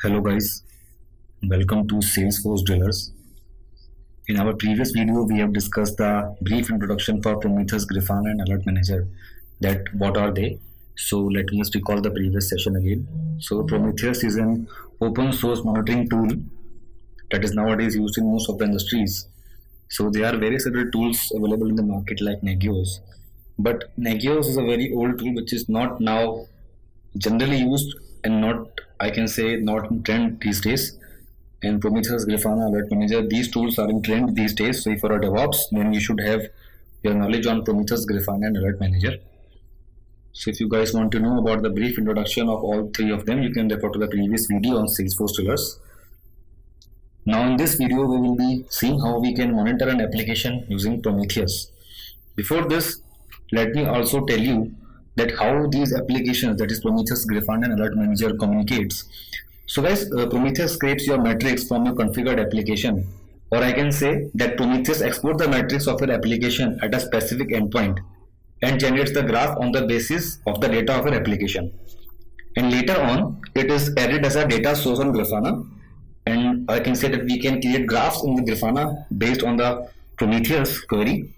Hello guys, welcome to Salesforce Drillers. In our previous video, we have discussed the brief introduction for Prometheus, Grafana and Alert Manager. That what are they? So let me just recall the previous session again. So Prometheus is an open source monitoring tool that is nowadays used in most of the industries. So there are various other tools available in the market like Nagios. But Nagios is a very old tool which is not now generally used and not, I can say, not in trend these days. And Prometheus, Grafana, Alert Manager, these tools are in trend these days. So if you're a DevOps, then you should have your knowledge on Prometheus, Grafana and Alert Manager. So if you guys want to know about the brief introduction of all three of them, you can refer to the previous video on Salesforce Drillers. Now in this video, we will be seeing how we can monitor an application using Prometheus. Before this, let me also tell you that how these applications, that is Prometheus, Grafana and Alert Manager, communicates. So guys, Prometheus scrapes your metrics from your configured application, or I can say that Prometheus exports the metrics of your application at a specific endpoint and generates the graph on the basis of the data of your application. And later on, it is added as a data source on Grafana, and I can say that we can create graphs in the Grafana based on the Prometheus query.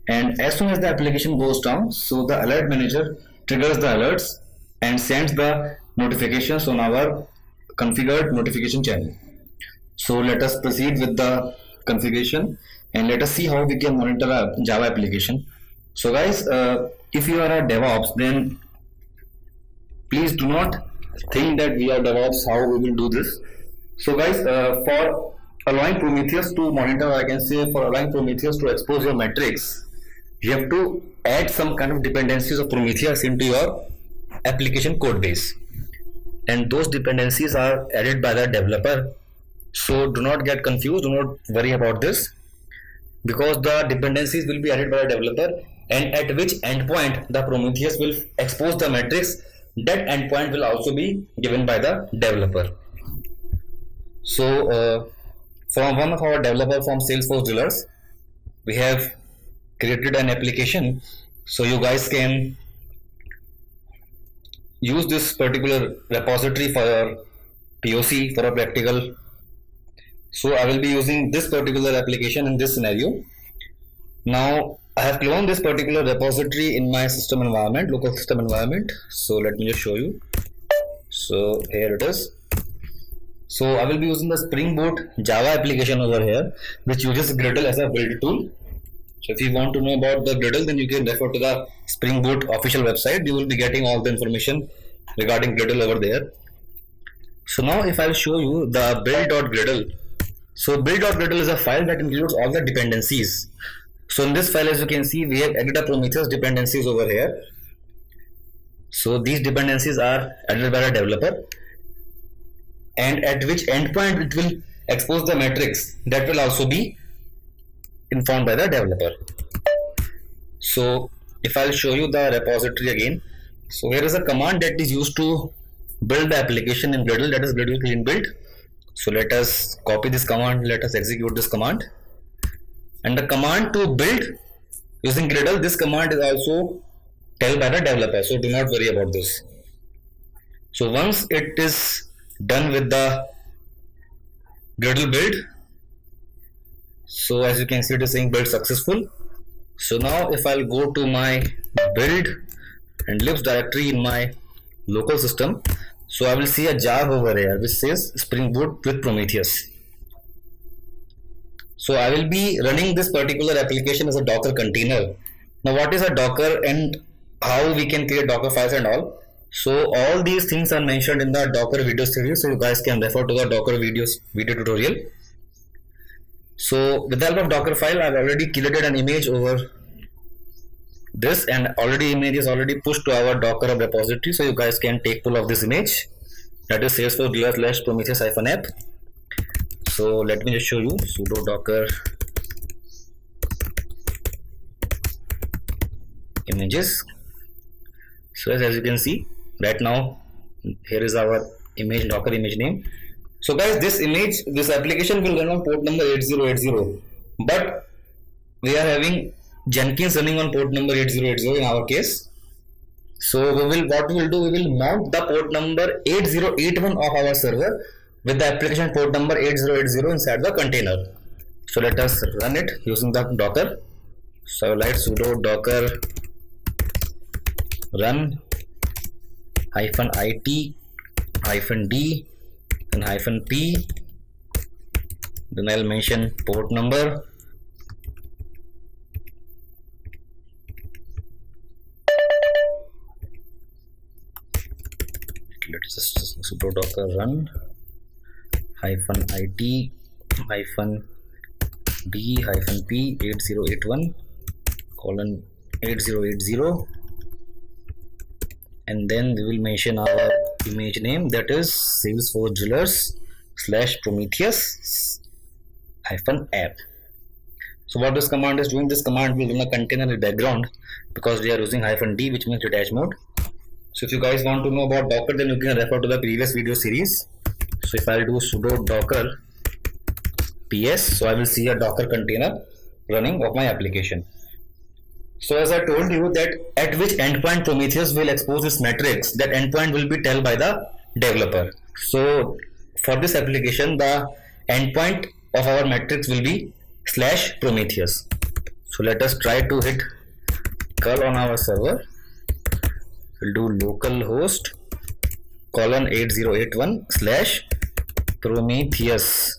And as soon as the application goes down, so the alert manager triggers the alerts and sends the notifications on our configured notification channel. So let us proceed with the configuration and let us see how we can monitor a Java application. So guys, if you are a DevOps, then please do not think that we are DevOps, how we will do this. So guys, for allowing Prometheus to monitor, I can say for allowing Prometheus to expose your metrics, you have to add some kind of dependencies of Prometheus into your application code base, and those dependencies are added by the developer. So do not get confused, do not worry about this, because the dependencies will be added by the developer, and at which endpoint the Prometheus will expose the metrics, that endpoint will also be given by the developer. So from one of our developer from Salesforce Drillers, we have created an application, so you guys can use this particular repository for your POC, for a practical. So I will be using this particular application in this scenario. Now I have cloned this particular repository in my system environment, local system environment. So let me just show you. So here it is. So I will be using the Spring Boot Java application over here, which uses Gradle as a build tool. So if you want to know about the Gradle, then you can refer to the Spring Boot official website. You will be getting all the information regarding Gradle over there. So now if I will show you the build.gradle. So build.gradle is a file that includes all the dependencies. So in this file, as you can see, we have added a Prometheus dependencies over here. So these dependencies are added by the developer, and at which endpoint it will expose the metrics, that will also be informed by the developer. So if I'll show you the repository again, so here is a command that is used to build the application in Gradle, that is Gradle clean build. So let us copy this command, let us execute this command. And the command to build using Gradle, this command is also tell by the developer, so do not worry about this. So once it is done with the Gradle build, so as you can see, it is saying build successful. So now if I'll go to my build and libs directory in my local system, so I will see a jar over here which says Spring Boot with Prometheus. So I will be running this particular application as a Docker container. Now what is a Docker and how we can create Docker files and all? So all these things are mentioned in the Docker video series, so you guys can refer to the Docker video tutorial. So with the help of Docker file, I've already created an image over this, and already image is already pushed to our Docker repository, so you guys can take pull of this image, that is Salesforce Prometheus-app. So let me just show you sudo docker images. So as you can see right now, here is our image, Docker image name. So guys, this image, this application will run on port number 8080, but we are having Jenkins running on port number 8080 in our case. So what we will do, we will mount the port number 8081 of our server with the application port number 8080 inside the container. So let us run it using the Docker. So write sudo docker run -it -d and -p. Then I'll mention port number. Let's just sudo docker run -it -d -p 8081 colon 8080, and then we will mention our image name, that is Salesforce Drillers /Prometheus -app. So what this command is doing, this command will run a container in the background because we are using -d, which means detach mode. So if you guys want to know about Docker, then you can refer to the previous video series. So if I do sudo docker ps, so I will see a Docker container running of my application. So as I told you that at which endpoint Prometheus will expose this metrics, that endpoint will be told by the developer. So for this application, the endpoint of our metrics will be /Prometheus. So let us try to hit curl on our server. We'll do localhost colon 8081 /Prometheus.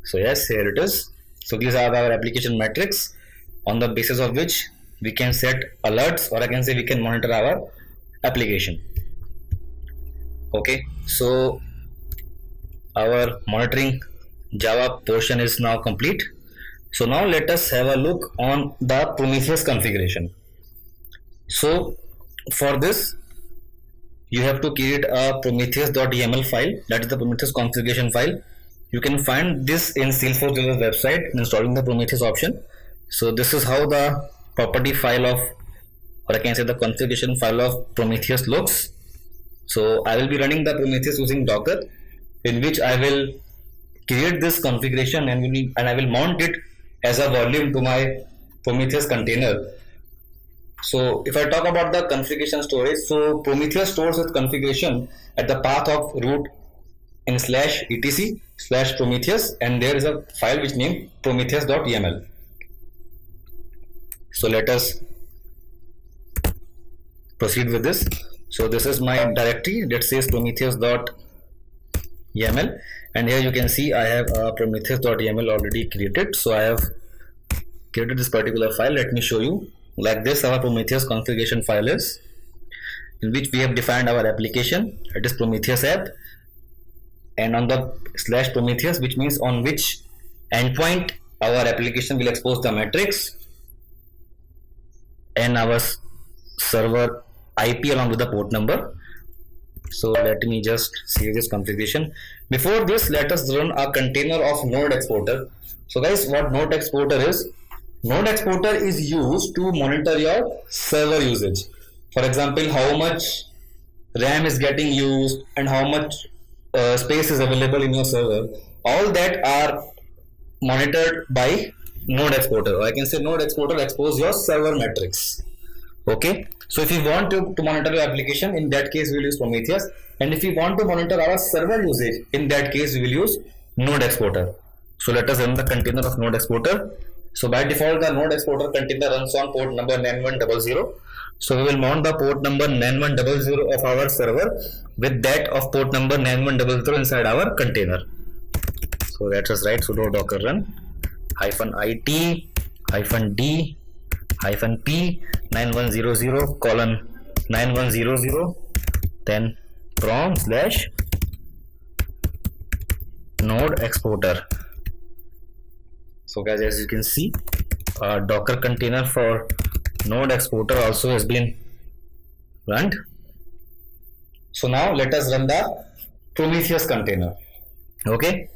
So yes, here it is. So these are our application metrics on the basis of which we can set alerts, or I can say we can monitor our application. Okay, so our monitoring Java portion is now complete. So now let us have a look on the Prometheus configuration. So for this, you have to create a prometheus.yaml file, that is the Prometheus configuration file. You can find this in Salesforce Drillers website, installing the Prometheus option. So this is how the property file of, or I can say the configuration file of Prometheus looks. So I will be running the Prometheus using Docker, in which I will create this configuration and I will mount it as a volume to my Prometheus container. So if I talk about the configuration storage, so Prometheus stores its configuration at the path of root in /etc/Prometheus, and there is a file which named prometheus.yaml. So let us proceed with this. So this is my directory that says prometheus.yaml, and here you can see I have a prometheus.yaml already created. So I have created this particular file. Let me show you. Like this, our Prometheus configuration file is, in which we have defined our application, it is Prometheus app, and on the /Prometheus, which means on which endpoint our application will expose the metrics, and our server IP along with the port number. So let me just save this configuration. Before this, let us run a container of Node Exporter. So guys, what Node Exporter is? Node Exporter is used to monitor your server usage. For example, how much RAM is getting used and how much space is available in your server. All that are monitored by Node Exporter, or I can say Node Exporter expose your server metrics. Okay, so if you want to monitor your application, in that case we will use Prometheus, and if you want to monitor our server usage, in that case we will use Node Exporter. So let us run the container of Node Exporter. So by default, the Node Exporter container runs on port number 9100. So we will mount the port number 9100 of our server with that of port number 9100 inside our container. So let us write sudo docker run -it -d -p 9100 colon 9100, then prom /node exporter. So guys, as you can see, a Docker container for Node Exporter also has been run. So now let us run the Prometheus container. Okay,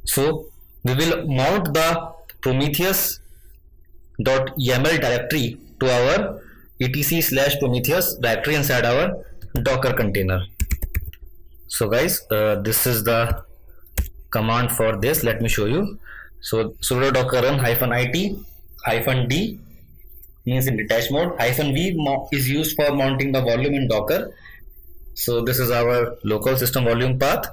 so we will mount the Prometheus.yaml directory to our etc/Prometheus directory inside our Docker container. So guys, this is the command for this. Let me show you. So sudo docker run -it -d means in detach mode. -v is used for mounting the volume in Docker. So this is our local system volume path,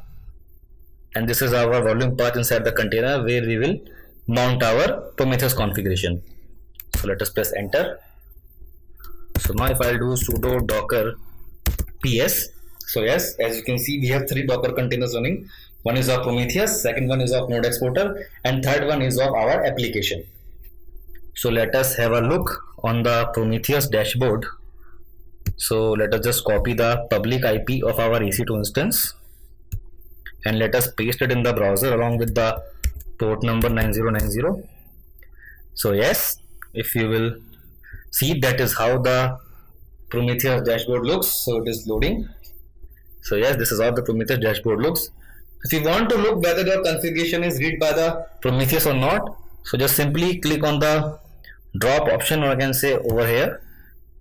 and this is our volume path inside the container where we will mount our Prometheus configuration. So let us press enter. So now if I'll do sudo docker ps, so yes, as you can see, we have 3 Docker containers running. One is of Prometheus, second one is of Node Exporter, and third one is of our application. So let us have a look on the Prometheus dashboard. So let us just copy the public IP of our EC2 instance and let us paste it in the browser along with the port number 9090. So yes, if you will see, that is how the Prometheus dashboard looks. So it is loading. So yes, this is how the Prometheus dashboard looks. If you want to look whether your configuration is read by the Prometheus or not, so just simply click on the drop option, or I can say over here,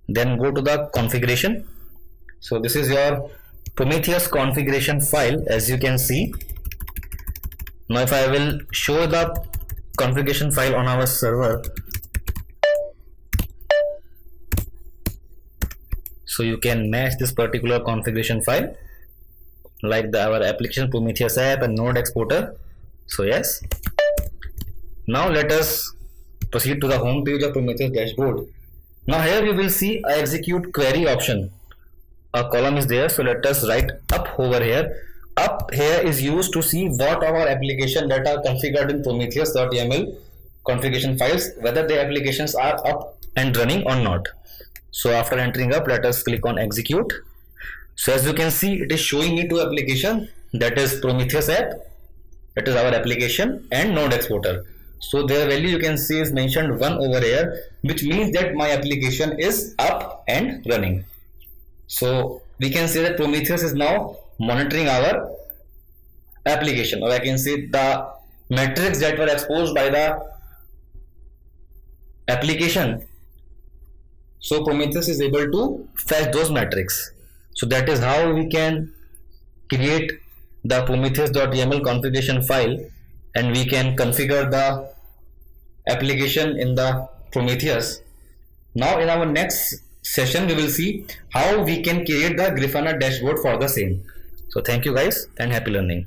then go to the configuration. So this is your Prometheus configuration file, as you can see. Now if I will show the configuration file on our server, so you can match this particular configuration file like our application Prometheus app and Node Exporter. So yes, now let us proceed to the home page of Prometheus dashboard. Now here you will see a execute query option. A column is there, so let us write up over here. Up here is used to see what our application that are configured in Prometheus.yaml configuration files, whether the applications are up and running or not. So after entering up, let us click on execute. So as you can see, it is showing me 2 applications, that is Prometheus app, that is our application, and Node Exporter. So their value you can see is mentioned 1 over here, which means that my application is up and running. So we can say that Prometheus is now monitoring our application, or I can say the metrics that were exposed by the application. So Prometheus is able to fetch those metrics. So that is how we can create the Prometheus.yaml configuration file, and we can configure the application in the Prometheus. Now in our next session we will see how we can create the Grafana dashboard for the same. So thank you guys and happy learning.